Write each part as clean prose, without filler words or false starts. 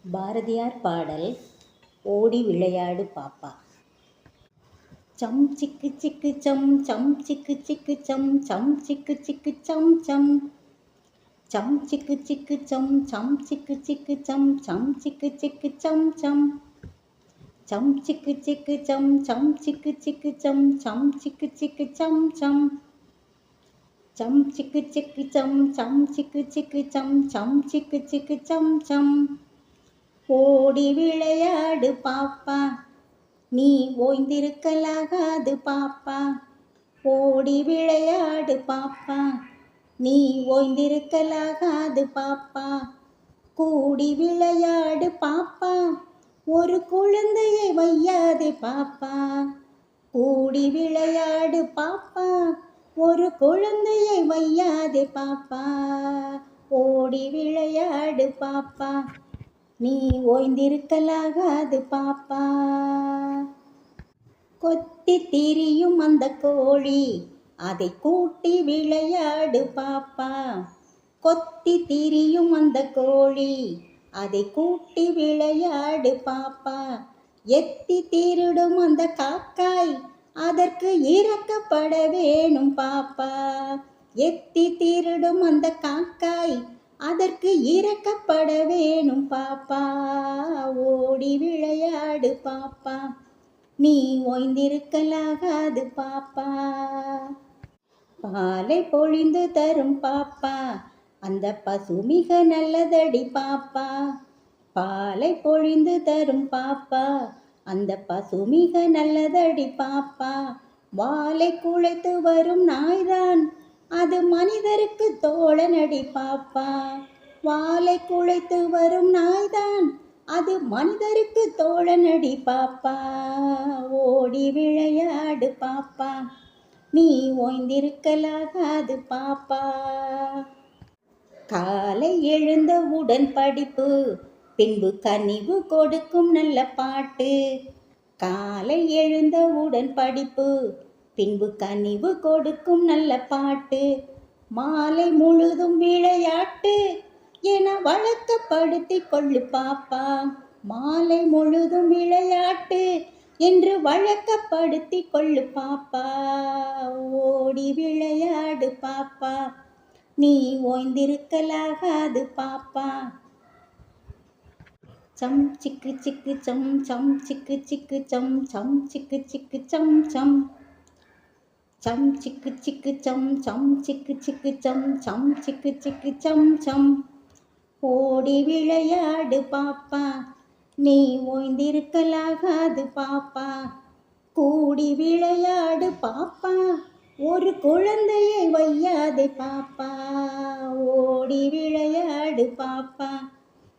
பாரதியார் பாடல் ஓடி விளையாடு பாப்பா. சம் சிக்கு சிக்கு சம் சம் சிக்கு சிக்கு சம் சம் சிக்கு சிக்கு சம் சம் சம் சிக்கு சிக்கு சம் சம் சிக்கு சிக்கு சம் சம் சிக்கு சிக்கு சம் சம் சம் சிக்கு சிக்கு சம் சம் சிக்கு சிக்கு சம் சம் சிக்கு சிக்கு சம் சம் சம் சிக்கு சிக்கு சம் சம் சிக்கு சிக்கு சம் சம் சிக்கு சிக்கு சம் சம். ஓடி விளையாடு பாப்பா, நீ ஓய்ந்திருக்கலாகாது பாப்பா. ஓடி விளையாடு பாப்பா, நீ ஓய்ந்திருக்கலாகாது பாப்பா. கூடி விளையாடு பாப்பா, ஒரு குழந்தையை வையாதே பாப்பா. கூடி விளையாடு பாப்பா, ஒரு குழந்தையை வையாதே பாப்பா. ஓடி விளையாடு பாப்பா, நீ ஓய்ந்திருக்கலாகாது பாப்பா. கொத்தி திரியும் அந்த கோழி, அதை கூட்டி விளையாடு பாப்பா. கொத்தி திரியும் அந்த கோழி, அதை கூட்டி விளையாடு பாப்பா. எத்தி திருடும் அந்த காக்காய், அதற்கு இறக்கப்பட வேணும் பாப்பா. எத்தி திருடும் அந்த காக்காய், அதற்கு இறக்கப்பட வேணும் பாப்பா. ஓடி விளையாடு பாப்பா, நீ ஓய்ந்திருக்கலாகாது பாப்பா. பாலை பொழிந்து தரும் பாப்பா, அந்த பசு மிக நல்லதடி பாப்பா. பாலை பொழிந்து தரும் பாப்பா, அந்த பசு மிக நல்லதடி பாப்பா. வாலை குழைத்து வரும் நாய்தான், அது மனிதருக்கு தோழனடி பாப்பா. வாலை குழைத்து வரும் நாய்தான், அது மனிதருக்கு தோழனடி பாப்பா. ஓடி விளையாடு பாப்பா, நீ ஓய்ந்திருக்கலாகாது பாப்பா. காலை எழுந்தவுடன் படிப்பு, பின்பு கனிவு கொடுக்கும் நல்ல பாட்டு. காலை எழுந்தவுடன் படிப்பு, பின்பு கனிவு கொடுக்கும் நல்ல பாட்டு. மாலை முழுதும் விளையாட்டு என வழக்கப்படுத்தி கொள்ளு பாப்பா. மாலை முழுதும் விளையாட்டு என்று வழக்கப்படுத்தி கொள்ளு பாப்பா. ஓடி விளையாடு பாப்பா, நீ ஓய்ந்திருக்கலாகாது பாப்பா. சம் சிக்கு சிக்கு சம் சம் சிக்கு சிக்கு சம் சம் சிக்கு சிக்கு சம் சம் சம் சிக்கு சிக்கு சம் சம் சிக்கு சிக்கு சம் சம் சிக்கு சிக்கு சம் சம். ஓடி விளையாடு பாப்பா, நீ ஓய்ந்திருக்கலாகாது பாப்பா. கூடி விளையாடு பாப்பா, ஒரு குழந்தையை வையாதே பாப்பா. ஓடி விளையாடு பாப்பா,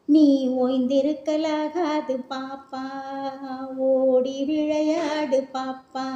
நீ ஓய்ந்திருக்கலாகாது பாப்பா. ஓடி விளையாடு பாப்பா,